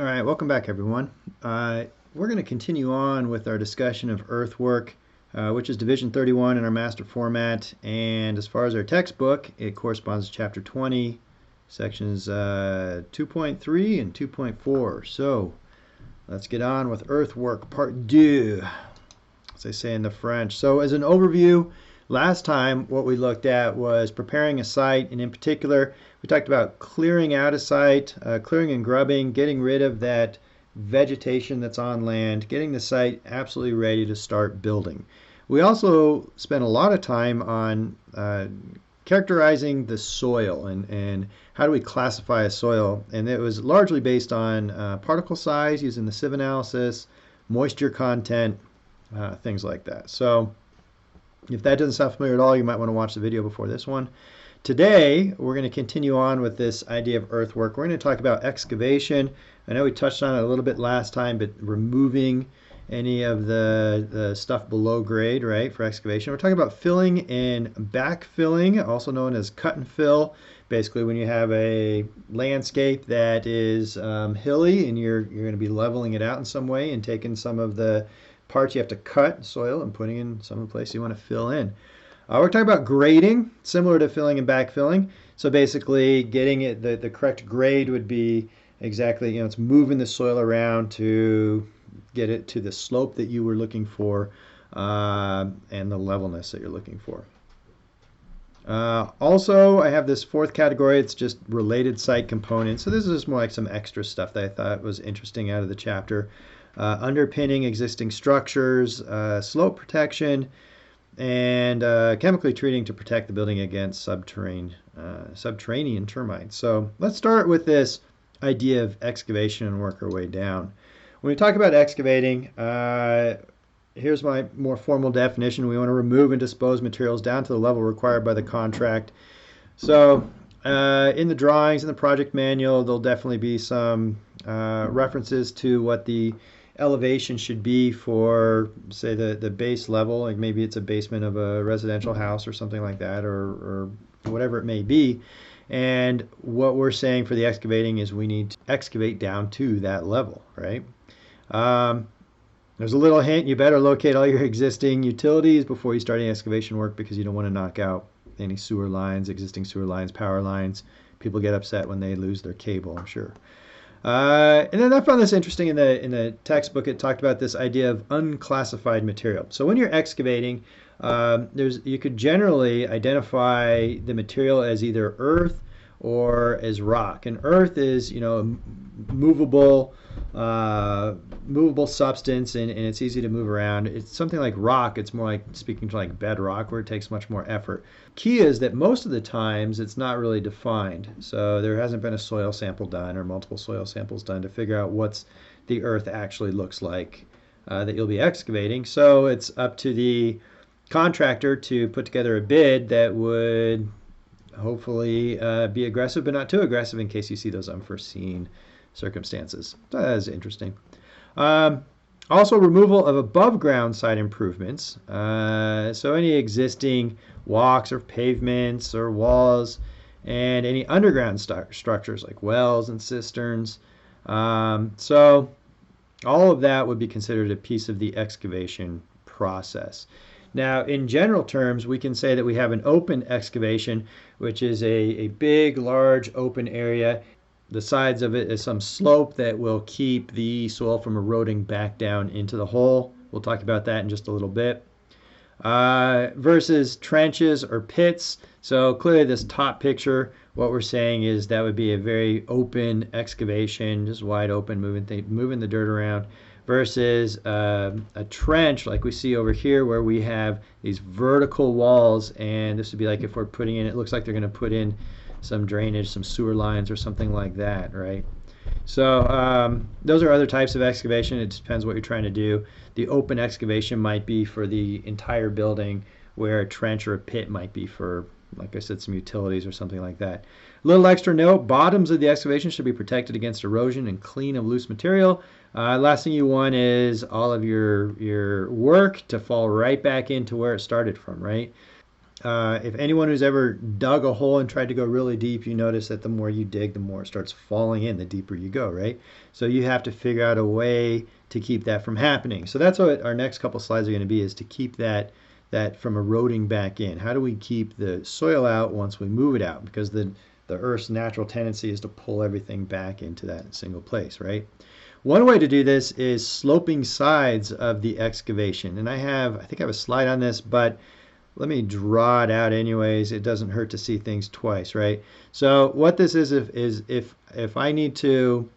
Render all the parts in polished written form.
All right, welcome back everyone. We're going to continue on with our discussion of earthwork, which is Division 31 in our master format. And as far as our textbook, it corresponds to Chapter 20, Sections 2.3 and 2.4. So let's get on with earthwork Part 2, as they say in the French. So as an overview, last time what we looked at was preparing a site, and in particular we talked about clearing out a site, clearing and grubbing, getting rid of that vegetation that's on land, getting the site absolutely ready to start building. We also spent a lot of time on characterizing the soil and how do we classify a soil, and it was largely based on particle size using the sieve analysis, moisture content, things like that. So if that doesn't sound familiar at all, you might want to watch the video before this one. Today, we're going to continue on with this idea of earthwork. We're going to talk about excavation. I know we touched on it a little bit last time, but removing any of the stuff below grade, right, for excavation. We're talking about filling and backfilling, also known as cut and fill. Basically, when you have a landscape that is hilly and you're going to be leveling it out in some way and taking some of the parts you have to cut, soil, and putting in some of the place you want to fill in. We're talking about grading, similar to filling and backfilling. So basically getting it, the correct grade would be exactly, it's moving the soil around to get it to the slope that you were looking for and the levelness that you're looking for. Also, I have this fourth category. It's just related site components. So this is just more like some extra stuff that I thought was interesting out of the chapter. Underpinning existing structures, slope protection, and chemically treating to protect the building against subterranean termites. So let's start with this idea of excavation and work our way down. When we talk about excavating, here's my more formal definition. We want to remove and dispose materials down to the level required by the contract. So in the drawings, in the project manual, there'll definitely be some references to what the elevation should be for, say, the base level. Like maybe it's a basement of a residential house or something like that, or whatever it may be. And what we're saying for the excavating is we need to excavate down to that level, right? There's a little hint: you better locate all your existing utilities before you start any excavation work, because you don't want to knock out any sewer lines, existing sewer lines, power lines. People get upset when they lose their cable, I'm sure. And then I found this interesting in the textbook. It talked about this idea of unclassified material. So when you're excavating, you could generally identify the material as either earth or as rock. And earth is, movable substance, and it's easy to move around. It's something like rock. It's more like speaking to like bedrock, where it takes much more effort. Key is that most of the times it's not really defined. So there hasn't been a soil sample done or multiple soil samples done to figure out what's the earth actually looks like that you'll be excavating. So it's up to the contractor to put together a bid that would hopefully be aggressive, but not too aggressive in case you see those unforeseen circumstances. So that is interesting. Also, removal of above ground site improvements. So any existing walks or pavements or walls, and any underground structures like wells and cisterns. So all of that would be considered a piece of the excavation process. Now, in general terms, we can say that we have an open excavation, which is a big, large open area. The sides of it is some slope that will keep the soil from eroding back down into the hole. We'll talk about that in just a little bit. Versus trenches or pits. So clearly this top picture, what we're saying is that would be a very open excavation, just wide open, moving the dirt around, versus a trench like we see over here, where we have these vertical walls, and this would be like if we're putting in, it looks like they're going to put in some drainage, some sewer lines or something like that, right? So those are other types of excavation. It depends what you're trying to do. The open excavation might be for the entire building, where a trench or a pit might be for, like I said, some utilities or something like that. A little extra note: bottoms of the excavation should be protected against erosion and clean of loose material. Last thing you want is all of your work to fall right back into where it started from, right? If anyone who's ever dug a hole and tried to go really deep, you notice that the more you dig, the more it starts falling in, the deeper you go, right? So you have to figure out a way to keep that from happening. So that's what our next couple slides are going to be, is to keep that from eroding back in. How do we keep the soil out once we move it out? Because the Earth's natural tendency is to pull everything back into that single place, right? One way to do this is sloping sides of the excavation. And I think I have a slide on this, but let me draw it out anyways. It doesn't hurt to see things twice, right? So what this is if I need to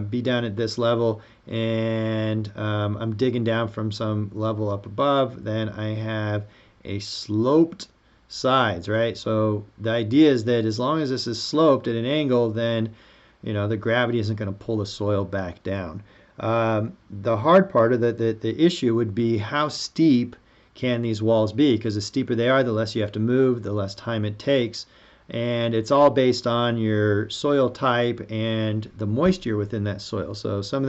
be down at this level and I'm digging down from some level up above, then I have a sloped sides, right? So the idea is that as long as this is sloped at an angle, then the gravity isn't going to pull the soil back down. The hard part of the issue would be how steep can these walls be, because the steeper they are, the less you have to move, the less time it takes, and it's all based on your soil type and the moisture within that soil. So some of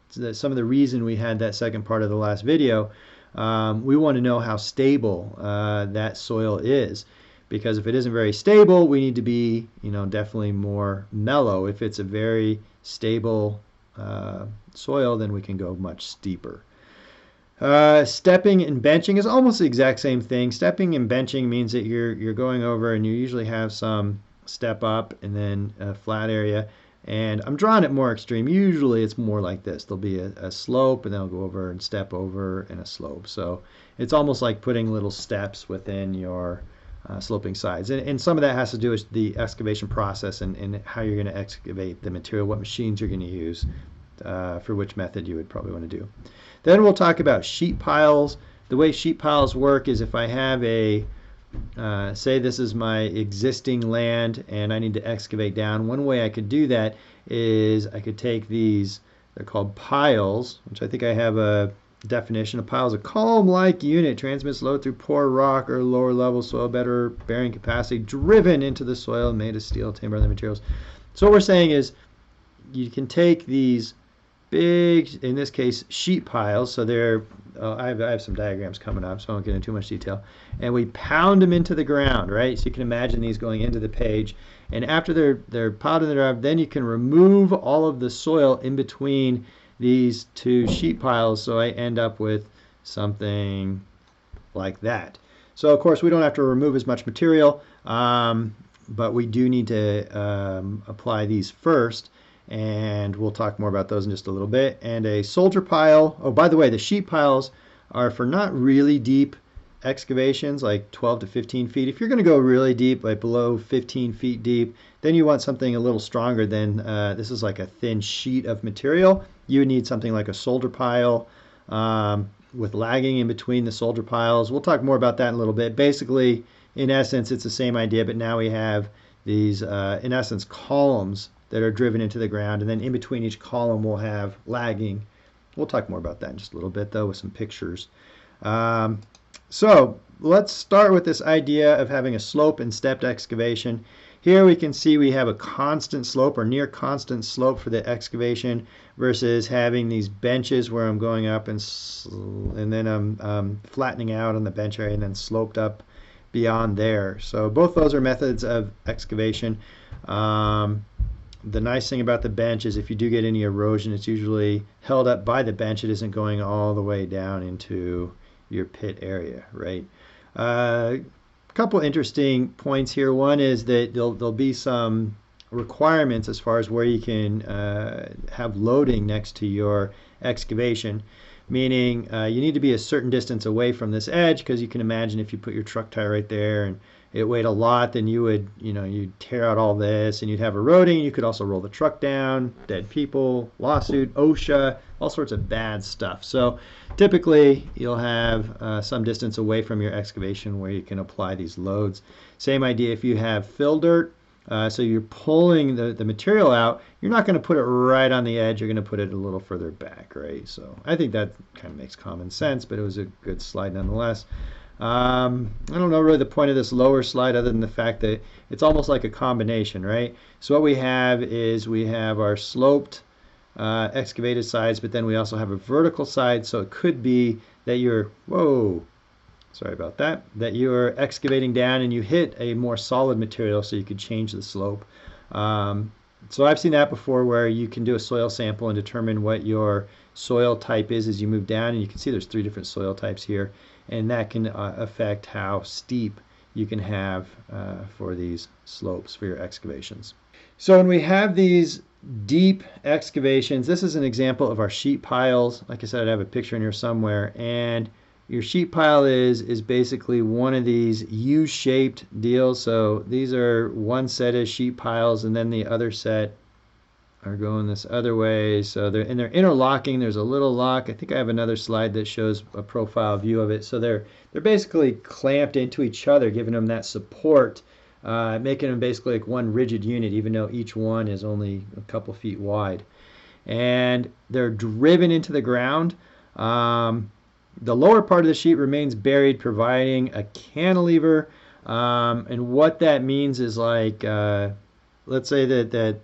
the reason we had that second part of the last video, we want to know how stable that soil is, because if it isn't very stable, we need to be definitely more mellow. If it's a very stable soil, then we can go much steeper. Stepping and benching is almost the exact same thing. Stepping and benching means that you're going over and you usually have some step up and then a flat area. And I'm drawing it more extreme. Usually it's more like this. There'll be a slope and then I'll go over and step over and a slope. So it's almost like putting little steps within your sloping sides. And some of that has to do with the excavation process and how you're going to excavate the material, what machines you're going to use for which method you would probably want to do. Then we'll talk about sheet piles. The way sheet piles work is if I have say this is my existing land and I need to excavate down, one way I could do that is I could take these, they're called piles, which I think I have a definition. A pile is a column-like unit, transmits load through poor rock or lower level soil, better bearing capacity, driven into the soil, made of steel, timber, and other materials. So what we're saying is you can take these big, in this case, sheet piles. So they're, I have some diagrams coming up, so I won't get into too much detail. And we pound them into the ground, right? So you can imagine these going into the page. And after they're piled in the ground, then you can remove all of the soil in between these two sheet piles. So I end up with something like that. So of course we don't have to remove as much material, but we do need to apply these first. And we'll talk more about those in just a little bit. And a soldier pile. Oh, by the way, the sheet piles are for not really deep excavations, like 12 to 15 feet. If you're going to go really deep, like below 15 feet deep, then you want something a little stronger than this is like a thin sheet of material. You would need something like a soldier pile with lagging in between the soldier piles. We'll talk more about that in a little bit. Basically, in essence, it's the same idea, but now we have these, in essence, columns that are driven into the ground, and then in between each column we'll have lagging. We'll talk more about that in just a little bit, though, with some pictures. So let's start with this idea of having a slope and stepped excavation. Here we can see we have a constant slope or near constant slope for the excavation versus having these benches where I'm going up and then I'm flattening out on the bench area and then sloped up beyond there. So both those are methods of excavation. The nice thing about the bench is if you do get any erosion, it's usually held up by the bench. It isn't going all the way down into your pit area, right? A couple interesting points here. One is that there'll be some requirements as far as where you can have loading next to your excavation, meaning you need to be a certain distance away from this edge, because you can imagine if you put your truck tire right there and it weighed a lot, then you would, you'd tear out all this and you'd have eroding. You could also roll the truck down, dead people, lawsuit, OSHA, all sorts of bad stuff. So typically you'll have some distance away from your excavation where you can apply these loads. Same idea if you have fill dirt. So you're pulling the material out, you're not going to put it right on the edge, you're going to put it a little further back, right? So I think that kind of makes common sense, but it was a good slide nonetheless. I don't know really the point of this lower slide other than the fact that it's almost like a combination, right? So what we have is we have our sloped excavated sides, but then we also have a vertical side. So it could be that you're, sorry about that, that you're excavating down and you hit a more solid material so you could change the slope. So I've seen that before where you can do a soil sample and determine what your soil type is as you move down, and you can see there's 3 different soil types here, and that can affect how steep you can have for these slopes for your excavations. So when we have these deep excavations, this is an example of our sheet piles. Like I said, I have a picture in here somewhere, and your sheet pile is basically one of these U-shaped deals. So these are one set of sheet piles, and then the other set are going this other way. So they're interlocking. There's a little lock. I think I have another slide that shows a profile view of it. So they're basically clamped into each other, giving them that support, making them basically like one rigid unit, even though each one is only a couple feet wide. And they're driven into the ground. The lower part of the sheet remains buried, providing a cantilever. And what that means is, like, let's say that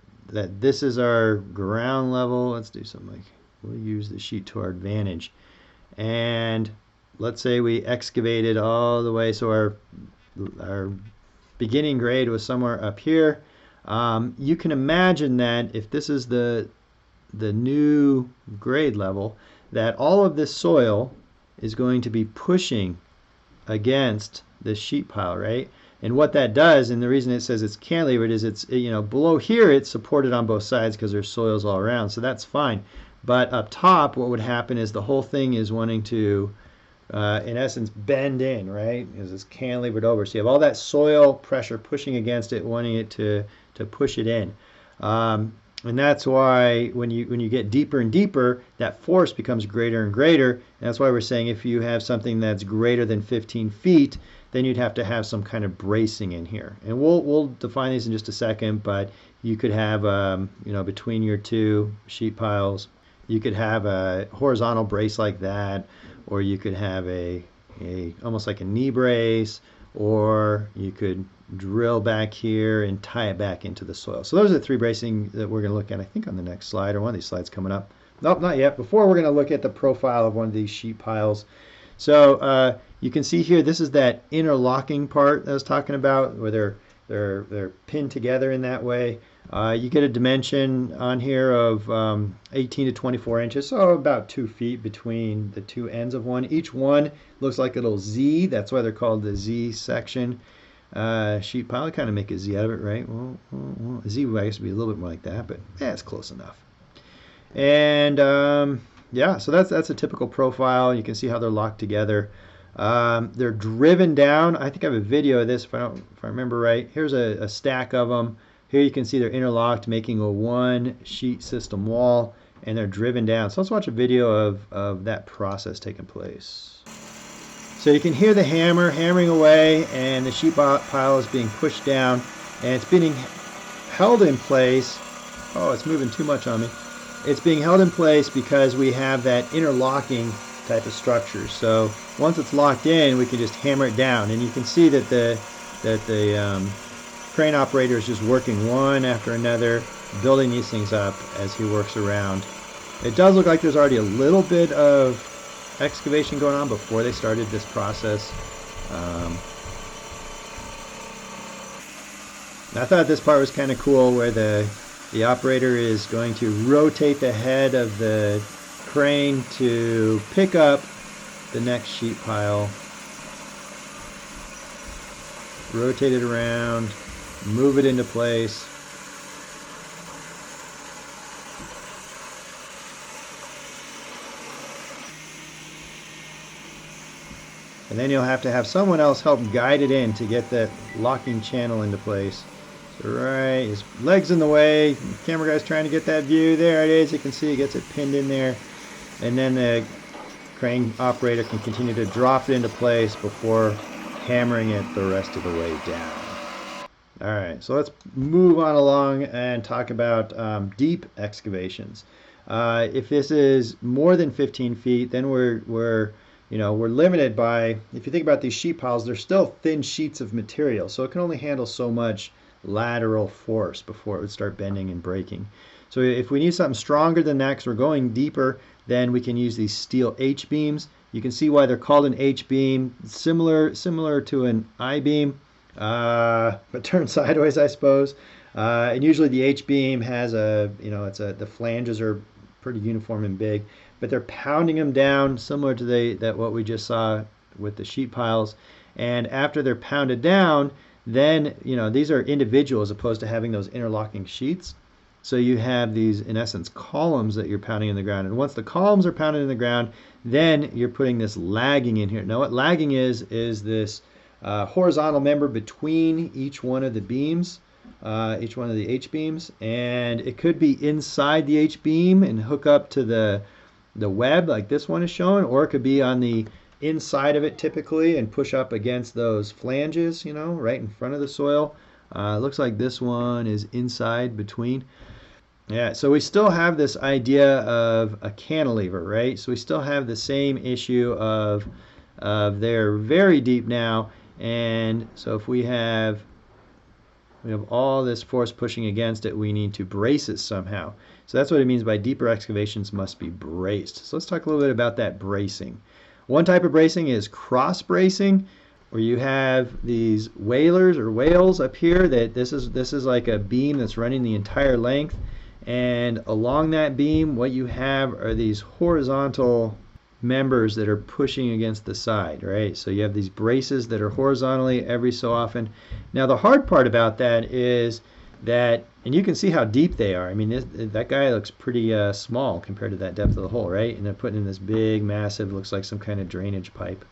this is our ground level. Let's do something like, we'll use the sheet to our advantage. And let's say we excavated all the way, so our beginning grade was somewhere up here. You can imagine that if this is the new grade level, that all of this soil is going to be pushing against this sheet pile, right? And what that does, and the reason it says it's cantilevered, is it's, below here it's supported on both sides because there's soils all around, so that's fine. But up top, what would happen is the whole thing is wanting to, in essence, bend in, right? Because it's cantilevered over. So you have all that soil pressure pushing against it, wanting it to push it in. And that's why when you get deeper and deeper, that force becomes greater and greater. And that's why we're saying if you have something that's greater than 15 feet, then you'd have to have some kind of bracing in here. And we'll define these in just a second, but you could have, between your 2 sheet piles, you could have a horizontal brace like that, or you could have a almost like a knee brace, or you could drill back here and tie it back into the soil. So those are the 3 bracing that we're going to look at, I think, on the next slide, or one of these slides coming up. Nope, not yet. Before, we're going to look at the profile of one of these sheet piles. So you can see here, this is that interlocking part that I was talking about, where they're pinned together in that way. You get a dimension on here of 18 to 24 inches, so about 2 feet between the 2 ends of one. Each one looks like a little Z. That's why they're called the Z section. Sheet pile, kind of make a Z out of it, right? Well, a Z I guess would be a little bit more like that, but it's close enough. And yeah, so that's a typical profile. You can see how they're locked together. They're driven down. I think I have a video of this if I remember right. Here's a stack of them. Here you can see they're interlocked, making a 1 sheet system wall, and they're driven down. So let's watch a video of that process taking place. So you can hear the hammer hammering away, and the sheet pile is being pushed down, and it's being held in place. Oh, it's moving too much on me. It's being held in place because we have that interlocking type of structure. So once it's locked in, we can just hammer it down, and you can see that the crane operator is just working one after another, building these things up as he works around. It does look like there's already a little bit of excavation going on before they started this process. I thought this part was kind of cool, where the operator is going to rotate the head of the crane to pick up the next sheet pile, rotate it around, move it into place. And then you'll have to have someone else help guide it in to get that locking channel into place. So right, his leg's in the way. The camera guy's trying to get that view. There it is. You can see it gets it pinned in there. And then the crane operator can continue to drop it into place before hammering it the rest of the way down. Alright, so let's move on along and talk about deep excavations. If this is more than 15 feet, then we're limited by, if you think about these sheet piles, they're still thin sheets of material, so it can only handle so much lateral force before it would start bending and breaking. So if we need something stronger than that, because we're going deeper, then we can use these steel H-beams. You can see why they're called an H-beam, similar to an I-beam, but turned sideways, I suppose. And usually the H-beam has the flanges are pretty uniform and big, but they're pounding them down similar to what we just saw with the sheet piles. And after they're pounded down, then, these are individual as opposed to having those interlocking sheets. So you have these, in essence, columns that you're pounding in the ground. And once the columns are pounded in the ground, then you're putting this lagging in here. Now what lagging is this horizontal member between each one of the beams, each one of the H-beams. And it could be inside the H-beam and hook up to the web like this one is showing, or it could be on the inside of it typically and push up against those flanges, right in front of the soil. It looks like this one is inside between. Yeah, so we still have this idea of a cantilever, right? So we still have the same issue of they're very deep now, and so if we have all this force pushing against it, we need to brace it somehow. So that's what it means by deeper excavations must be braced. So let's talk a little bit about that bracing. One type of bracing is cross bracing, where you have these whalers or whales up here that this is like a beam that's running the entire length, and along that beam what you have are these horizontal members that are pushing against the side, right? So you have these braces that are horizontally every so often. Now the hard part about that is that, and you can see how deep they are. I mean, that guy looks pretty small compared to that depth of the hole, right? And they're putting in this big, massive, looks like some kind of drainage pipe.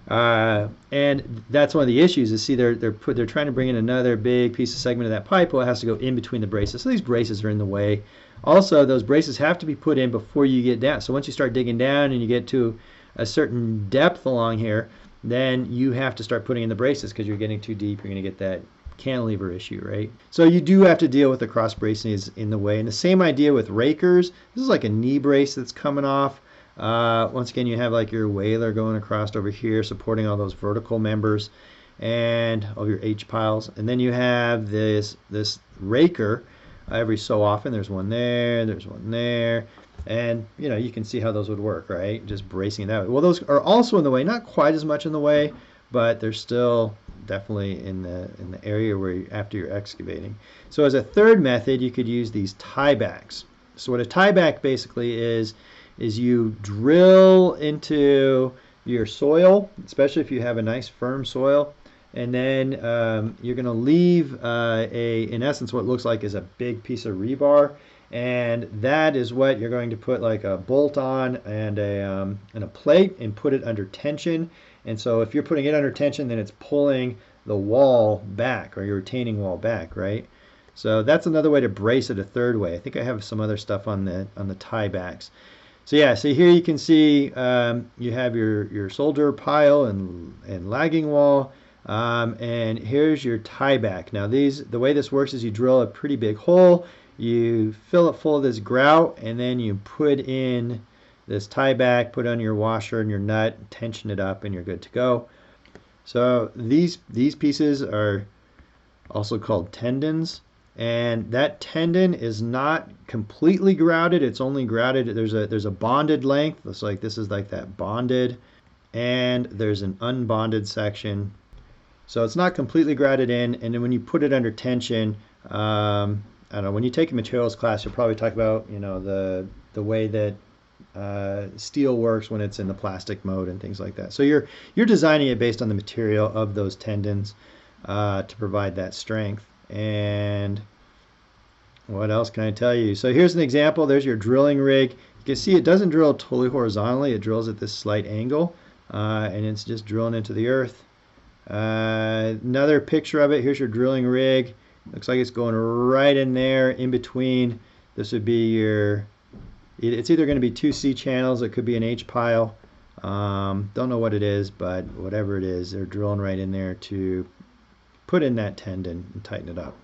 And that's one of the issues is, see, they're trying to bring in another big piece of segment of that pipe. Well, it has to go in between the braces. So these braces are in the way. Also, those braces have to be put in before you get down. So once you start digging down and you get to a certain depth along here, then you have to start putting in the braces because you're getting too deep. You're going to get that cantilever issue, right? So you do have to deal with the cross bracing is in the way. And the same idea with rakers. This is like a knee brace that's coming off. Once again, you have like your whaler going across over here supporting all those vertical members and all your H piles. And then you have this raker. Every so often there's one there, there's one there, and you can see how those would work, right? Just bracing it that way. Well, those are also in the way, not quite as much in the way, but they're still definitely in the area where after you're excavating. So as a third method, you could use these tiebacks. So what a tieback basically is you drill into your soil, especially if you have a nice firm soil, and then you're going to leave in essence what looks like is a big piece of rebar, and that is what you're going to put like a bolt on and a plate and put it under tension. And so if you're putting it under tension, then it's pulling the wall back, or your retaining wall back, right? So that's another way to brace it, a third way. I think I have some other stuff on the tiebacks. So yeah, so here you can see you have your soldier pile and lagging wall, and here's your tieback. Now the way this works is you drill a pretty big hole, you fill it full of this grout, and then you put in this tieback, put on your washer and your nut, tension it up, and you're good to go. So these pieces are also called tendons. And that tendon is not completely grouted. It's only grouted. There's a bonded length. It's like this is like that bonded, and there's an unbonded section. So it's not completely grouted in. And then when you put it under tension, I don't know. When you take a materials class, you'll probably talk about the way that steel works when it's in the plastic mode and things like that. So you're designing it based on the material of those tendons to provide that strength. And what else can I tell you? So here's an example. There's your drilling rig. You can see it doesn't drill totally horizontally. It drills at this slight angle, and it's just drilling into the earth. Another picture of it. Here's your drilling rig. Looks like it's going right in there in between. This would be it's either going to be two C channels. It could be an H pile. Don't know what it is, but whatever it is, they're drilling right in there to put in that tendon and tighten it up.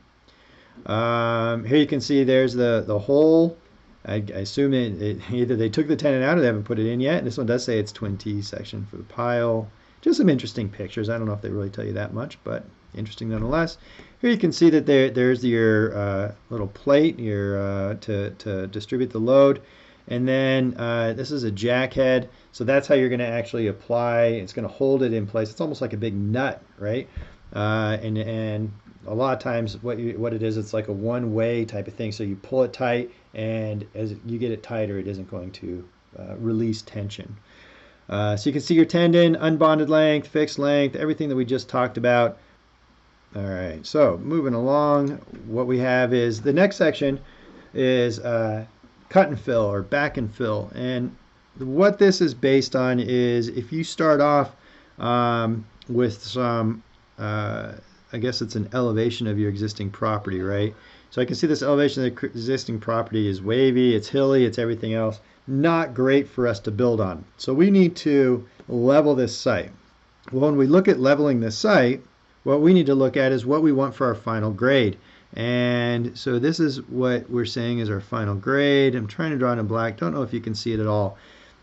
Here you can see there's the hole. I assume either they took the tendon out or they haven't put it in yet. This one does say it's twin T section for the pile. Just some interesting pictures. I don't know if they really tell you that much, but interesting nonetheless. Here you can see that there's your little plate to distribute the load. And then this is a jack head. So that's how you're going to actually apply. It's going to hold it in place. It's almost like a big nut, right? And a lot of times what it is, it's like a one-way type of thing. So you pull it tight, and as you get it tighter, it isn't going to release tension. So you can see your tendon, unbonded length, fixed length, everything that we just talked about. All right, so moving along, what we have is the next section is cut and fill or back and fill. And what this is based on is if you start off with some, I guess it's an elevation of your existing property, right? So I can see this elevation of the existing property is wavy, it's hilly, it's everything else. Not great for us to build on. So we need to level this site. Well, when we look at leveling this site, what we need to look at is what we want for our final grade. And so this is what we're saying is our final grade. I'm trying to draw it in black. Don't know if you can see it at all.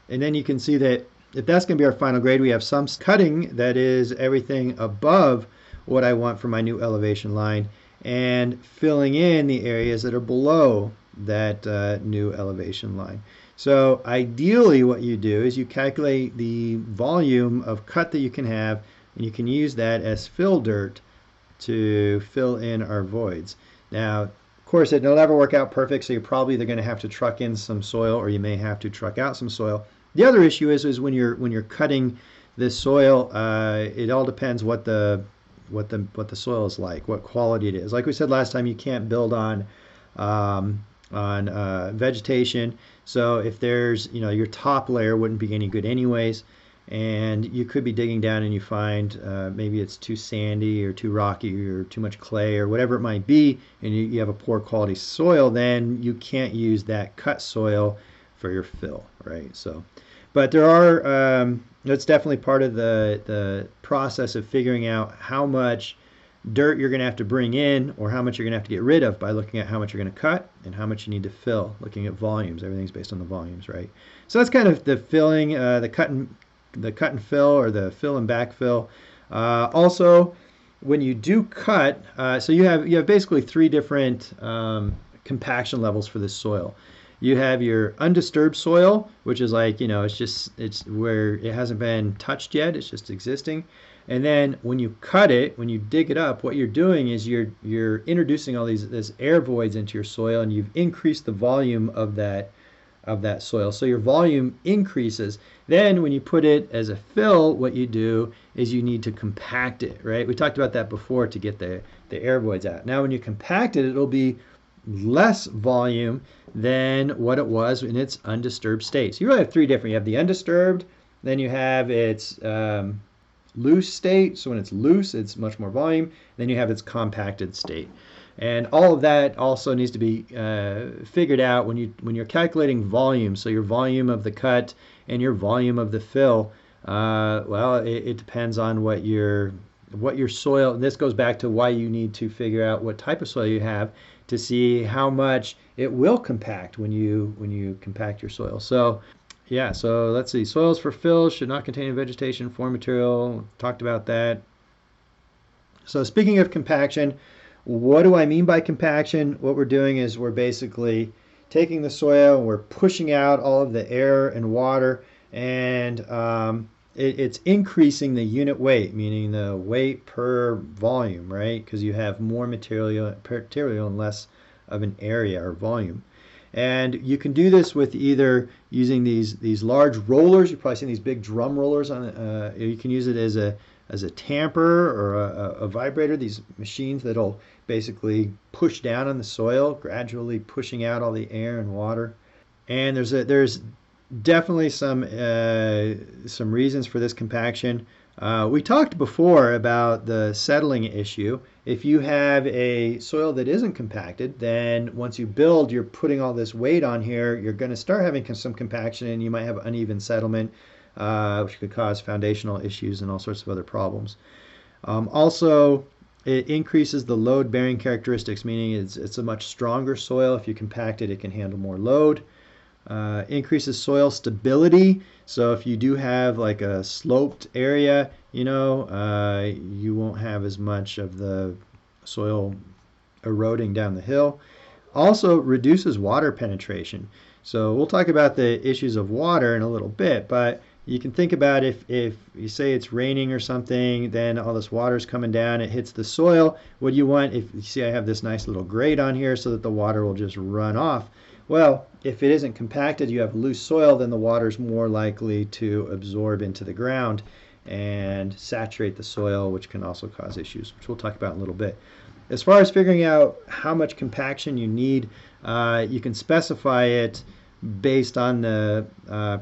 And then you can see that if that's going to be our final grade, we have some cutting that is everything above what I want for my new elevation line, and filling in the areas that are below that new elevation line. So ideally what you do is you calculate the volume of cut that you can have, and you can use that as fill dirt to fill in our voids. Now, of course, it'll never work out perfect, so you're probably either going to have to truck in some soil, or you may have to truck out some soil. The other issue is when you're cutting this soil, it all depends what the soil is like, what quality it is. Like we said last time, you can't build on vegetation. So if there's, your top layer wouldn't be any good anyways. And you could be digging down and you find maybe it's too sandy or too rocky or too much clay or whatever it might be, and you have a poor quality soil, then you can't use that cut soil for your fill, right? So, but there are, that's definitely part of the process of figuring out how much dirt you're going to have to bring in or how much you're going to have to get rid of by looking at how much you're going to cut and how much you need to fill, looking at volumes. Everything's based on the volumes, right? So that's kind of the filling, the cut and fill, or the fill and backfill. Also, when you do cut, so you have basically three different compaction levels for this soil. You have your undisturbed soil, which is like, it's where it hasn't been touched yet, it's just existing. And then when you cut it, when you dig it up, what you're doing is you're introducing all these air voids into your soil, and you've increased the volume of that soil. So your volume increases. Then when you put it as a fill, what you do is you need to compact it, right? We talked about that before to get the air voids out. Now when you compact it, it'll be less volume than what it was in its undisturbed state. So you really have three different. You have the undisturbed, then you have its loose state. So when it's loose, it's much more volume. Then you have its compacted state. And all of that also needs to be figured out when you're calculating volume. So your volume of the cut and your volume of the fill. Well, it depends on what your soil. And this goes back to why you need to figure out what type of soil you have to see how much it will compact when you compact your soil. So yeah, so let's see. Soils for fill should not contain vegetation, foreign material. Talked about that. So speaking of compaction, what do I mean by compaction? What we're doing is we're basically taking the soil and we're pushing out all of the air and water, and it's increasing the unit weight, meaning the weight per volume, right? Because you have more material and less of an area or volume. And you can do this with either using these large rollers. You've probably seen these big drum rollers on. You can use it as a tamper or a vibrator. These machines that'll basically push down on the soil, gradually pushing out all the air and water. And there's definitely some reasons for this compaction. We talked before about the settling issue. If you have a soil that isn't compacted, then once you build, you're putting all this weight on here, you're going to start having some compaction, and you might have uneven settlement, which could cause foundational issues and all sorts of other problems. Also, it increases the load-bearing characteristics, meaning it's a much stronger soil. If you compact it, it can handle more load. Increases soil stability. So if you do have like a sloped area, you won't have as much of the soil eroding down the hill. Also reduces water penetration. So we'll talk about the issues of water in a little bit, but you can think about if you say it's raining or something, then all this water's coming down, it hits the soil. What do you want? If you see I have this nice little grate on here so that the water will just run off. Well, if it isn't compacted, you have loose soil, then the water's more likely to absorb into the ground and saturate the soil, which can also cause issues, which we'll talk about in a little bit. As far as figuring out how much compaction you need, you can specify it based on the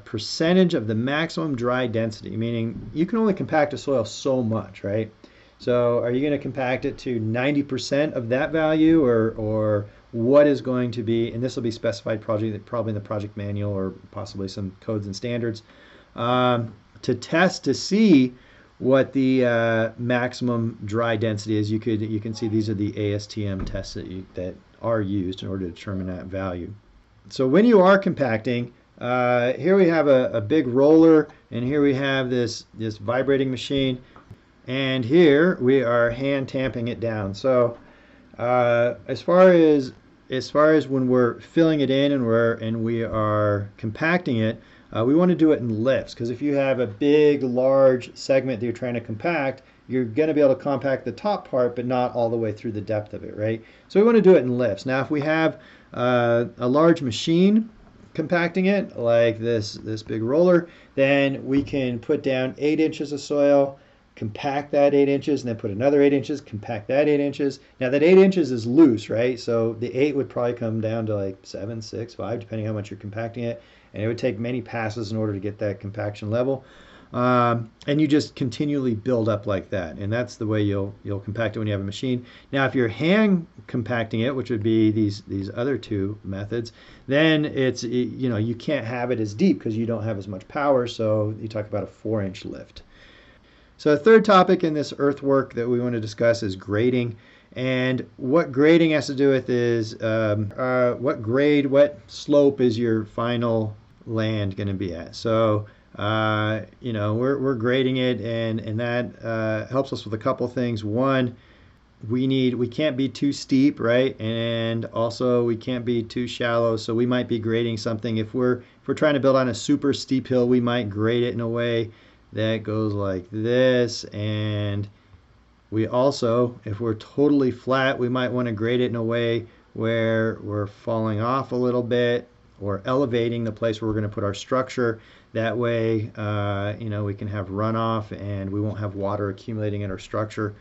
percentage of the maximum dry density, meaning you can only compact a soil so much, right? So are you going to compact it to 90% of that value, or what is going to be, and this will be specified probably in the project manual or possibly some codes and standards, to test to see what the maximum dry density is. You can see these are the ASTM tests that are used in order to determine that value. So when you are compacting, here we have a big roller, and here we have this vibrating machine, and here we are hand tamping it down. So as far as when we're filling it in and we are compacting it, we want to do it in lifts, because if you have a big, large segment that you're trying to compact, you're going to be able to compact the top part, but not all the way through the depth of it, right? So we want to do it in lifts. Now, if we have a large machine compacting it, like this big roller, then we can put down 8 inches of soil, compact that 8 inches, and then put another 8 inches, compact that 8 inches. Now that 8 inches is loose, right? So the 8 would probably come down to like 7, 6, 5, depending on how much you're compacting it. And it would take many passes in order to get that compaction level. And you just continually build up like that, and that's the way you'll compact it when you have a machine. Now, if you're hand compacting it, which would be these other two methods, then it's, you can't have it as deep because you don't have as much power. So you talk about a 4-inch lift. So the third topic in this earthwork that we want to discuss is grading. And what grading has to do with is what slope is your final land going to be at. So we're grading it, and that helps us with a couple things. One, we can't be too steep, right? And also we can't be too shallow. So we might be grading something. If we're trying to build on a super steep hill, we might grade it in a way that goes like this. And we also, if we're totally flat, we might want to grade it in a way where we're falling off a little bit or elevating the place where we're going to put our structure. That way, we can have runoff and we won't have water accumulating in our structure.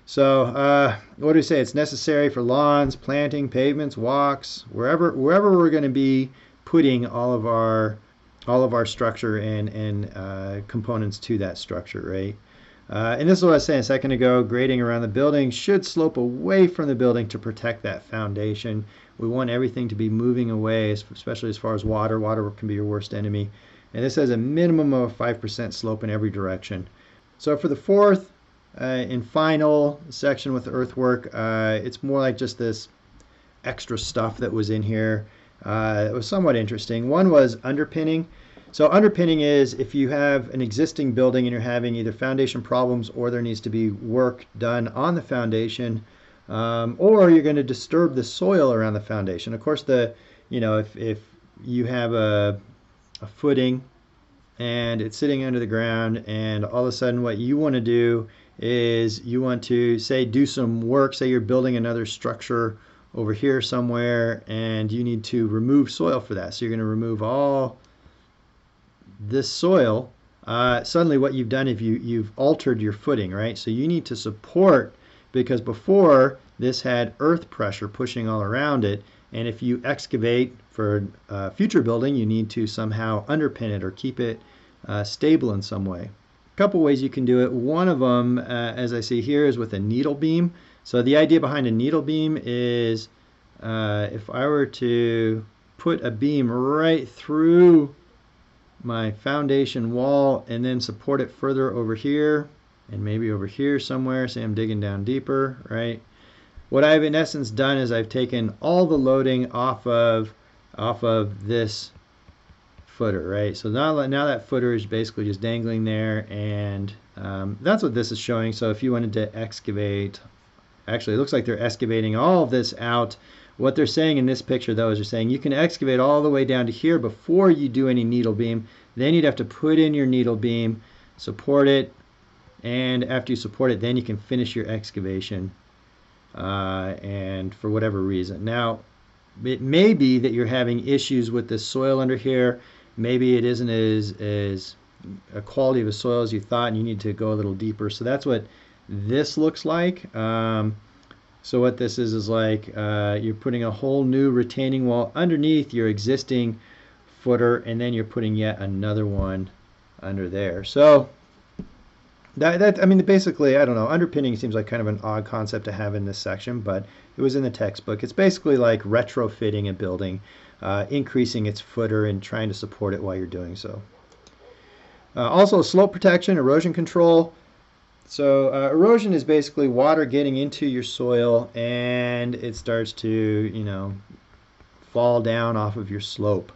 So what do we say? It's necessary for lawns, planting, pavements, walks, wherever we're going to be putting all of our structure and components to that structure, right? And this is what I was saying a second ago. Grading around the building should slope away from the building to protect that foundation. We want everything to be moving away, especially as far as water. Water can be your worst enemy. And this has a minimum of a 5% slope in every direction. So for the fourth and final section with the earthwork, it's more like just this extra stuff that was in here. It was somewhat interesting. One was underpinning. So underpinning is if you have an existing building and you're having either foundation problems or there needs to be work done on the foundation, or you're going to disturb the soil around the foundation. Of course, if you have a footing and it's sitting under the ground, and all of a sudden what you want to do is you want to do some work. Say you're building another structure over here somewhere, and you need to remove soil for that. So you're going to remove all this soil. Suddenly what you've done is you've altered your footing, right? So you need to support, because before this had earth pressure pushing all around it, and if you excavate for future building, you need to somehow underpin it or keep it stable in some way. A couple ways you can do it. One of them, as I see here, is with a needle beam. So the idea behind a needle beam is if I were to put a beam right through my foundation wall and then support it further over here and maybe over here somewhere, say I'm digging down deeper, right? What I've in essence done is I've taken all the loading off of this footer, right? So now that footer is basically just dangling there, and that's what this is showing. So if you wanted to excavate, actually it looks like they're excavating all of this out What they're saying in this picture, though, is they're saying you can excavate all the way down to here before you do any needle beam. Then you'd have to put in your needle beam, support it, and after you support it, then you can finish your excavation. And for whatever reason. Now, it may be that you're having issues with the soil under here. Maybe it isn't as a quality of a soil as you thought, and you need to go a little deeper. So that's what this looks like. So what this is like you're putting a whole new retaining wall underneath your existing footer, and then you're putting yet another one under there. So I mean, basically, I don't know, underpinning seems like kind of an odd concept to have in this section, but it was in the textbook. It's basically like retrofitting a building, increasing its footer and trying to support it while you're doing so. Also, slope protection, erosion control. So erosion is basically water getting into your soil, and it starts to, you know, fall down off of your slope.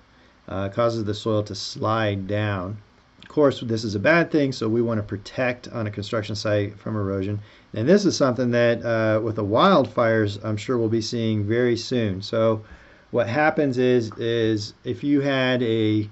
Causes the soil to slide down. Of course, this is a bad thing, so we want to protect on a construction site from erosion. And this is something that with the wildfires, I'm sure we'll be seeing very soon. So what happens is if you had a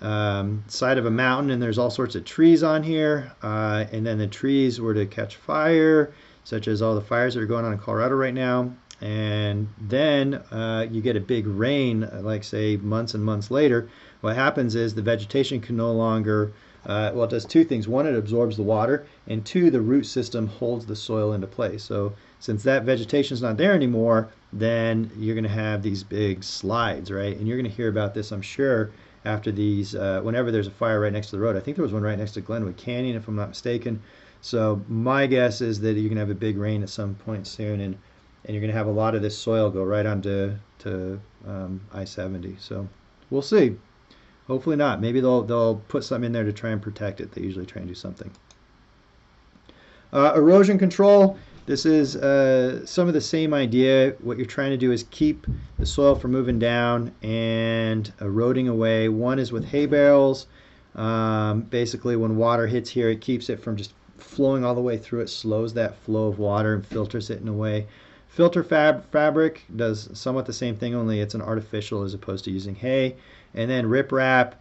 side of a mountain and there's all sorts of trees on here, and then the trees were to catch fire, such as all the fires that are going on in Colorado right now, and then you get a big rain, like say months and months later, what happens is the vegetation can no longer, well, it does two things. One, it absorbs the water, and two, the root system holds the soil into place. So since that vegetation is not there anymore, then you're going to have these big slides, right? And you're going to hear about this, I'm sure, after these, whenever there's a fire right next to the road. I think there was one right next to Glenwood Canyon, if I'm not mistaken. So my guess is that you're going to have a big rain at some point soon, and you're going to have a lot of this soil go right onto I-70. So we'll see. Hopefully not. Maybe they'll put something in there to try and protect it. They usually try and do something. Erosion control. This is some of the same idea. What you're trying to do is keep the soil from moving down and eroding away. One is with hay bales. Basically, when water hits here, it keeps it from just flowing all the way through. It slows that flow of water and filters it in a way. Filter fabric does somewhat the same thing, only it's an artificial as opposed to using hay. And then riprap,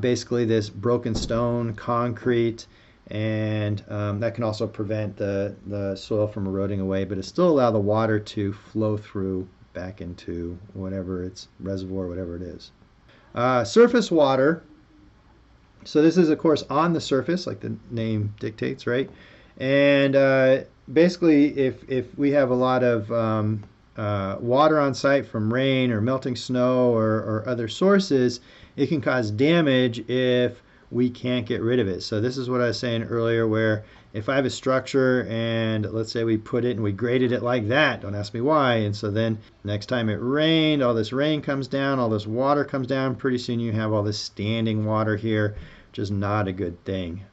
basically this broken stone, concrete, and that can also prevent the soil from eroding away, but it still allow the water to flow through back into whatever its reservoir, whatever it is. Surface water. So this is, of course, on the surface, like the name dictates, right? And basically, if we have a lot of water on site from rain or melting snow or other sources, it can cause damage if we can't get rid of it. So this is what I was saying earlier, where if I have a structure and let's say we put it and we graded it like that, don't ask me why, and so then next time it rained, all this rain comes down, all this water comes down, pretty soon you have all this standing water here, which is not a good thing.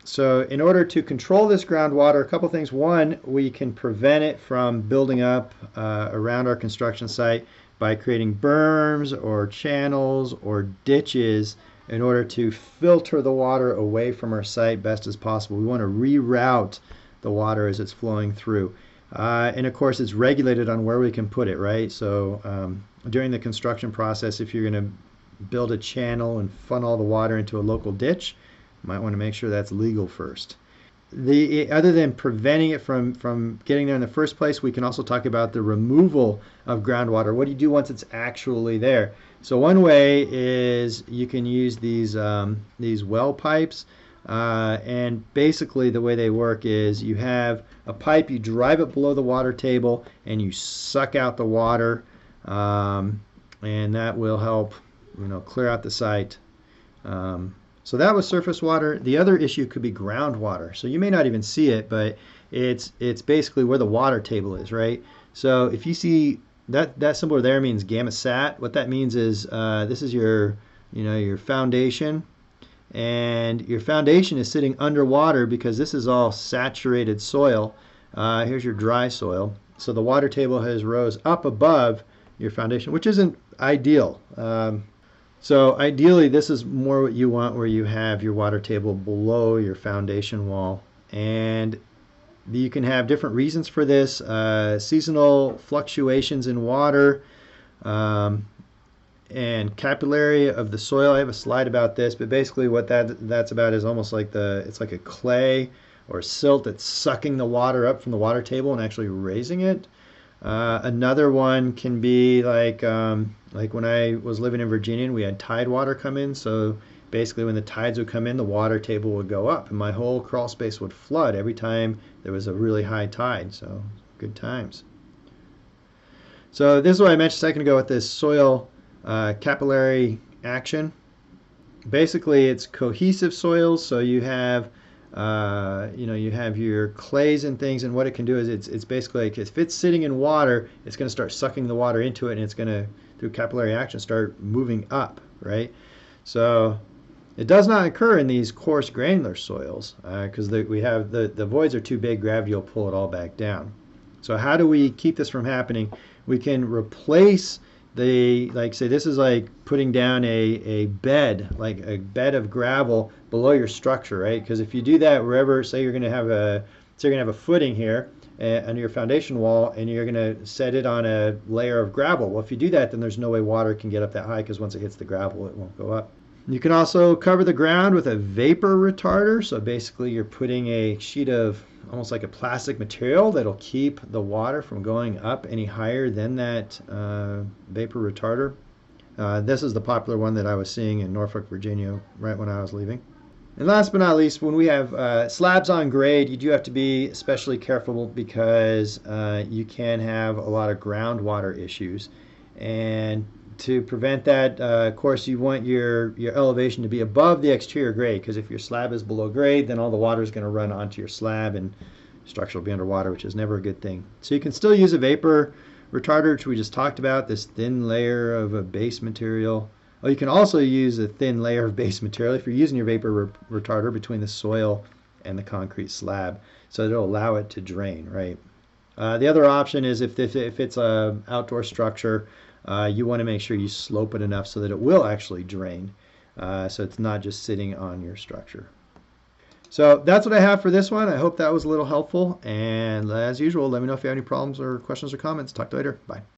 So in order to control this groundwater, a couple things. One, we can prevent it from building up around our construction site by creating berms or channels or ditches in order to filter the water away from our site best as possible. We want to reroute the water as it's flowing through. And of course, it's regulated on where we can put it, right? So during the construction process, if you're going to build a channel and funnel the water into a local ditch, you might want to make sure that's legal first. Other than preventing it from getting there in the first place, we can also talk about the removal of groundwater. What do you do once it's actually there? So one way is you can use these well pipes, and basically the way they work is you have a pipe, you drive it below the water table, and you suck out the water, and that will help, clear out the site. So that was surface water. The other issue could be groundwater. So you may not even see it, but it's basically where the water table is, right? So if you see that symbol there means gamma sat. What that means is this is your foundation, and your foundation is sitting underwater because this is all saturated soil. Here's your dry soil. So the water table has rose up above your foundation, which isn't ideal. So ideally, this is more what you want, where you have your water table below your foundation wall. And You can have different reasons for this. Seasonal fluctuations in water, and capillary of the soil. I have a slide about this, but basically what that's about is almost like it's like a clay or silt that's sucking the water up from the water table and actually raising it. Another one can be like when I was living in Virginia and we had tide water come in. So basically when the tides would come in, the water table would go up and my whole crawl space would flood every time there was a really high tide. So good times. So this is what I mentioned a second ago with this soil capillary action. Basically it's cohesive soils, so you have you have your clays and things, and what it can do is it's basically like if it's sitting in water, it's going to start sucking the water into it, and it's going to, through capillary action, start moving up, right? So it does not occur in these coarse granular soils because we have the voids are too big, gravity will pull it all back down. So how do we keep this from happening? We can replace like say this is like putting down a bed, like a bed of gravel below your structure, right? Because if you do that wherever, say you're going to have a footing here under your foundation wall, and you're going to set it on a layer of gravel. Well, if you do that, then there's no way water can get up that high, because once it hits the gravel, it won't go up. You can also cover the ground with a vapor retarder. So basically you're putting a sheet of almost like a plastic material that'll keep the water from going up any higher than that vapor retarder. This is the popular one that I was seeing in Norfolk, Virginia, right when I was leaving. And last but not least, when we have slabs on grade, you do have to be especially careful because you can have a lot of groundwater issues. And to prevent that, of course, you want your elevation to be above the exterior grade, because if your slab is below grade, then all the water is going to run onto your slab and the structure will be underwater, which is never a good thing. So you can still use a vapor retarder, which we just talked about, this thin layer of a base material. Oh, you can also use a thin layer of base material if you're using your vapor retarder between the soil and the concrete slab, so it'll allow it to drain, right? The other option is if it's an outdoor structure, you want to make sure you slope it enough so that it will actually drain, so it's not just sitting on your structure. So that's what I have for this one. I hope that was a little helpful, and as usual, let me know if you have any problems or questions or comments. Talk to you later. Bye.